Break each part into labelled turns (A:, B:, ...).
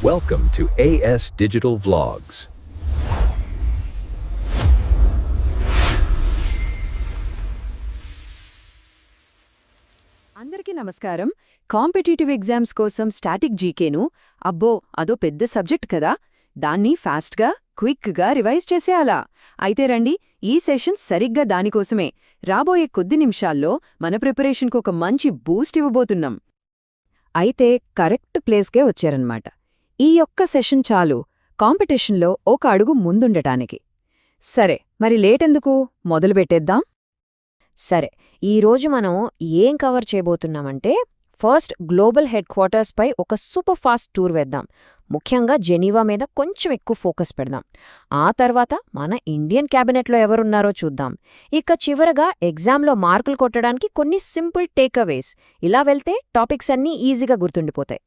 A: Welcome to AS Digital Vlogs.
B: అందరికీ నమస్కారం. Competitive exams కోసం స్టాటిక్ జీకేను అబ్బో అదో పెద్ద సబ్జెక్ట్ కదా, దాన్ని ఫాస్ట్గా క్విక్గా రివైజ్ చేసేయాలా? అయితే రండి, ఈ సెషన్ సరిగ్గా దానికోసమే. రాబోయే కొద్ది నిమిషాల్లో మన ప్రిపరేషన్కు ఒక మంచి బూస్ట్ ఇవ్వబోతున్నాం. అయితే కరెక్ట్ ప్లేస్కే వచ్చారన్నమాట. ఈ ఒక్క సెషన్ చాలు కాంపిటీషన్లో ఒక అడుగు ముందుండటానికి. సరే, మరి లేటెందుకు, మొదలుపెట్టేద్దాం.
C: సరే, ఈరోజు మనం ఏం కవర్ చేయబోతున్నామంటే, ఫస్ట్ గ్లోబల్ హెడ్ క్వార్టర్స్పై ఒక సూపర్ ఫాస్ట్ టూర్ వేద్దాం. ముఖ్యంగా జెనీవా మీద కొంచెం ఎక్కువ ఫోకస్ పెడదాం. ఆ తర్వాత మన ఇండియన్ క్యాబినెట్లో ఎవరున్నారో చూద్దాం. ఇక చివరగా ఎగ్జామ్లో మార్కులు కొట్టడానికి కొన్ని సింపుల్ టేక్అవేస్. ఇలా వెళ్తే టాపిక్స్ అన్నీ ఈజీగా గుర్తుండిపోతాయి.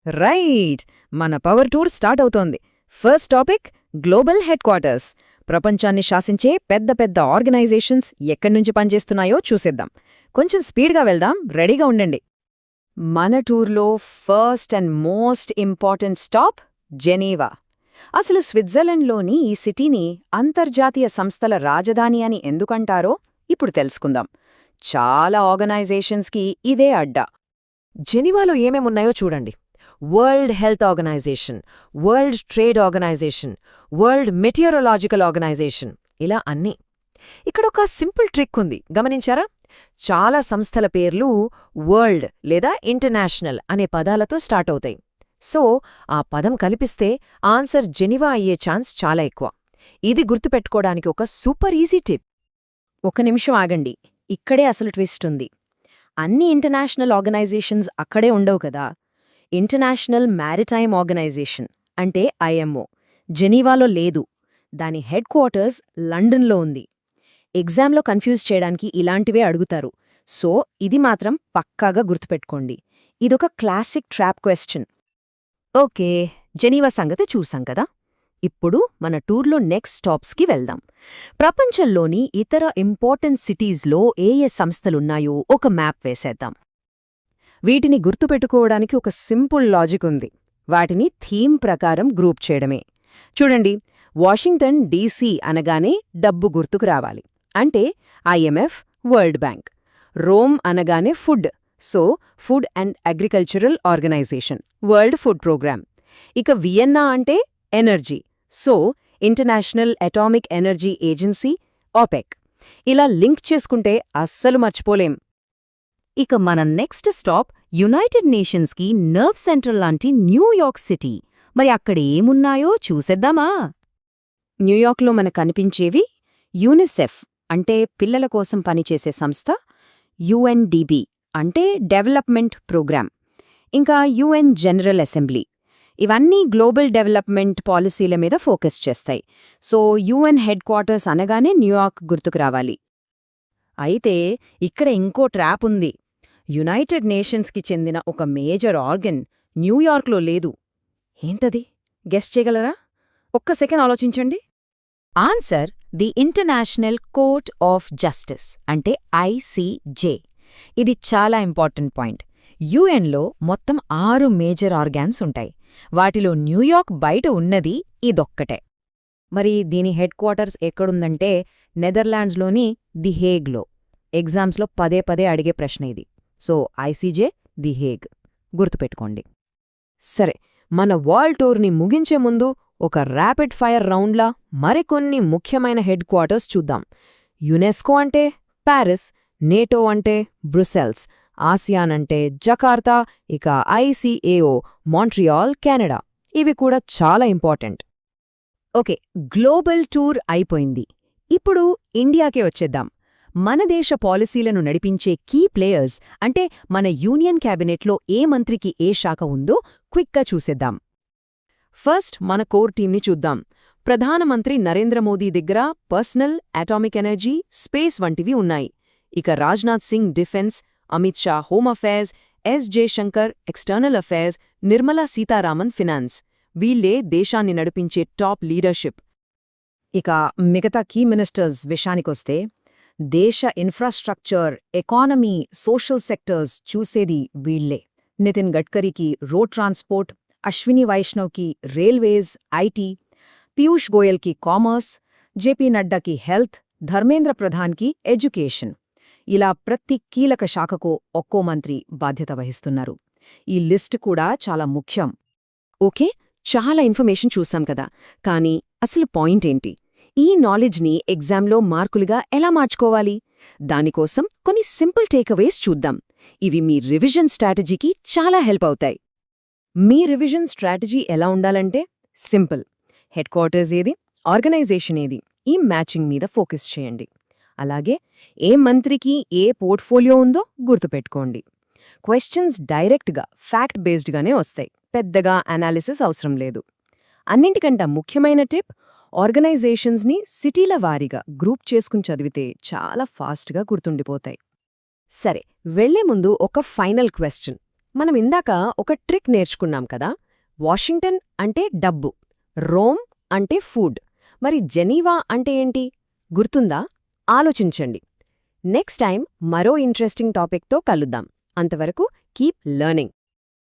B: రైట్, మన పవర్ టూర్ స్టార్ట్ అవుతోంది. First topic global head quarters. ప్రపంచాన్ని శాసించే పెద్ద పెద్ద ఆర్గనైజేషన్స్ ఎక్కడ్నుంచి పనిచేస్తున్నాయో చూసేద్దాం. కొంచెం స్పీడ్గా వెళ్దాం, రెడీగా ఉండండి. మన టూర్లో first and most important stop Geneva. అసలు స్విట్జర్లాండ్లోని ఈ సిటీని అంతర్జాతీయ సంస్థల రాజధాని అని ఎందుకంటారో ఇప్పుడు తెలుసుకుందాం. చాలా ఆర్గనైజేషన్స్కి ఇదే అడ్డా. జెనీవాలో ఏమేమున్నాయో చూడండి. World health organization, world trade organization, world meteorological organization, ఇలా అన్నీ. ఇక్కడొక సింపుల్ ట్రిక్ ఉంది, గమనించారా? చాలా సంస్థల పేర్లు వరల్డ్ లేదా ఇంటర్నేషనల్ అనే పదాలతో స్టార్ట్ అవుతాయి. సో ఆ పదం కలిపిస్తే ఆన్సర్ జెనీవా అయ్యే ఛాన్స్ చాలా ఎక్కువ. ఇది గుర్తుపెట్టుకోవడానికి ఒక సూపర్ ఈజీ టిప్.
C: ఒక నిమిషం ఆగండి, ఇక్కడే అసలు ట్విస్ట్ ఉంది. అన్ని ఇంటర్నేషనల్ ఆర్గనైజేషన్స్ అక్కడే ఉండవు కదా. ఇంటర్నేషనల్ మ్యారిటైమ్ ఆర్గనైజేషన్ అంటే ఐఎంఓ జెనీవాలో లేదు. దాని హెడ్ క్వార్టర్స్ లండన్లో ఉంది. ఎగ్జామ్లో కన్ఫ్యూజ్ చేయడానికి ఇలాంటివే అడుగుతారు. సో ఇది మాత్రం పక్కాగా గుర్తుపెట్టుకోండి. ఇదొక classic trap question. Okay, Geneva సంగతి చూసాం కదా. ఇప్పుడు మన టూర్లో నెక్స్ట్ స్టాప్స్కి వెళ్దాం. ప్రపంచంలోని ఇతర ఇంపార్టెంట్ సిటీస్లో ఏ ఏ సంస్థలున్నాయో ఒక మ్యాప్ వేసేద్దాం.
B: వీటిని గుర్తుపెట్టుకోవడానికి ఒక సింపుల్ లాజిక్ ఉంది. వాటిని థీమ్ ప్రకారం గ్రూప్ చేయడమే. చూడండి, వాషింగ్టన్ డీసీ అనగానే డబ్బు గుర్తుకు రావాలి, అంటే ఐఎంఎఫ్, వరల్డ్ బ్యాంక్. రోమ్ అనగానే food, so food and agricultural organisation, world food programme. ఇక వియన్నా అంటే energy, so international atomic energy agency, OPEC. ఇలా లింక్ చేసుకుంటే అస్సలు మర్చిపోలేం. ఇక మన నెక్స్ట్ స్టాప్ యునైటెడ్ నేషన్స్కి నర్వ్ సెంటర్ లాంటి న్యూయార్క్ సిటీ. మరి అక్కడ ఏమున్నాయో చూసేద్దామా? న్యూయార్క్లో మనకు కనిపించేవి యూనిసెఫ్ అంటే పిల్లల కోసం పనిచేసే సంస్థ, యుఎన్డిబి అంటే డెవలప్మెంట్ ప్రోగ్రామ్, ఇంకా యుఎన్ జనరల్ అసెంబ్లీ. ఇవన్నీ గ్లోబల్ డెవలప్మెంట్ పాలసీల మీద ఫోకస్ చేస్తాయి. సో యుఎన్ హెడ్ క్వార్టర్స్ అనగానే న్యూయార్క్ గుర్తుకు రావాలి. అయితే ఇక్కడ ఇంకో ట్రాప్ ఉంది. యునైటెడ్ నేషన్స్కి చెందిన ఒక మేజర్ ఆర్గన్ న్యూయార్క్లో లేదు. ఏంటది? గెస్ చేయగలరా? ఒక్క సెకండ్ ఆలోచించండి. Answer the international court of justice అంటే ఐసీజే. ఇది చాలా ఇంపార్టెంట్ పాయింట్. యుఎన్లో మొత్తం 6 మేజర్ ఆర్గాన్స్ ఉంటాయి. వాటిలో న్యూయార్క్ బయట ఉన్నది ఇదొక్కటే. మరి దీని హెడ్ క్వార్టర్స్ ఎక్కడుందంటే నెదర్లాండ్స్లోని ది హేగ్లో. ఎగ్జామ్స్లో పదే పదే అడిగే ప్రశ్న ఇది. సో ఐసీజే, ది హేగ్, గుర్తుపెట్టుకోండి. సరే, మన వరల్డ్ టూర్ని ముగించే ముందు ఒక ర్యాపిడ్ ఫైర్ రౌండ్లా మరికొన్ని ముఖ్యమైన హెడ్ క్వార్టర్స్ చూద్దాం. యునెస్కో అంటే ప్యారిస్, నేటో అంటే బ్రుసెల్స్, ఆసియాన్ అంటే జకార్తా, ఇక ఐసీఏఓ మాంట్రియాల్, కెనడా. ఇవి కూడా చాలా ఇంపార్టెంట్. ఓకే, గ్లోబల్ టూర్ అయిపోయింది. ఇప్పుడు ఇండియాకే వచ్చేద్దాం. మన దేశ పాలసీలను నడిపించే కీ ప్లేయర్స్ అంటే మన యూనియన్ క్యాబినెట్లో ఏ మంత్రికి ఏ శాఖ ఉందో క్విక్గా చూసేద్దాం. ఫస్ట్ మన కోర్ టీంని చూద్దాం. ప్రధానమంత్రి నరేంద్ర మోదీ దగ్గర పర్సనల్, అటామిక్ ఎనర్జీ, స్పేస్ వంటివి ఉన్నాయి. ఇక Rajnath Singh defence, Amit Shah home affairs, S Jaishankar external affairs, Nirmala Sitharaman finance. వీళ్లే దేశాన్ని నడిపించే టాప్ లీడర్షిప్. ఇక మిగతా కీ మినిస్టర్స్ విషయానికొస్తే దేశ ఇన్ఫ్రాస్ట్రక్చర్, ఎకానమీ, సోషల్ సెక్టర్స్ చూసేది వీళ్లే. నితిన్ గడ్కరీకి రోడ్ ట్రాన్స్పోర్ట్,
C: అశ్విని వైష్ణవ్కి రైల్వేస్, ఐటీ, పీయూష్ గోయల్కి కామర్స్, జేపీ నడ్డాకి హెల్త్, ధర్మేంద్ర ప్రధాన్కి ఎడ్యుకేషన్. ఇలా ప్రతి కీలక శాఖకు ఒక్కో మంత్రి బాధ్యత వహిస్తున్నారు. ఈ లిస్ట్ కూడా చాలా ముఖ్యం.
B: ఓకే, చాలా ఇన్ఫర్మేషన్ చూసాం కదా, కానీ అసలు పాయింట్ ఏంటి? ఈ నాలెడ్జ్ని ఎగ్జామ్లో మార్కులుగా ఎలా మార్చుకోవాలి? దానికోసం కొన్ని సింపుల్ టేక్అవేస్ చూద్దాం. ఇవి మీ రివిజన్ స్ట్రాటజీకి చాలా హెల్ప్ అవుతాయి.
C: మీ రివిజన్ స్ట్రాటజీ ఎలా ఉండాలంటే సింపుల్. హెడ్ క్వార్టర్స్ ఏది, ఆర్గనైజేషన్ ఏది, ఈ మ్యాచింగ్ మీద ఫోకస్ చేయండి. అలాగే ఏ మంత్రికి ఏ పోర్ట్ఫోలియో ఉందో గుర్తుపెట్టుకోండి. క్వశ్చన్స్ డైరెక్ట్గా ఫ్యాక్ట్ బేస్డ్గానే వస్తాయి, పెద్దగా అనాలిసిస్ అవసరం లేదు. అన్నింటికంటే ముఖ్యమైన టిప్, ఆర్గనైజేషన్స్ని సిటీల వారీగా గ్రూప్ చేసుకుని చదివితే చాలా ఫాస్ట్గా గుర్తుండిపోతాయి.
B: సరే, వెళ్లే ముందు ఒక ఫైనల్ క్వశ్చన్. మనం ఇందాక ఒక ట్రిక్ నేర్చుకున్నాం కదా. వాషింగ్టన్ అంటే డబ్బు, రోమ్ అంటే ఫుడ్, మరి జెనీవా అంటే ఏంటి? గుర్తుందా? ఆలోచించండి. నెక్స్ట్ టైం మరో ఇంట్రెస్టింగ్ టాపిక్తో కలుద్దాం. అంతవరకు కీప్ లెర్నింగ్.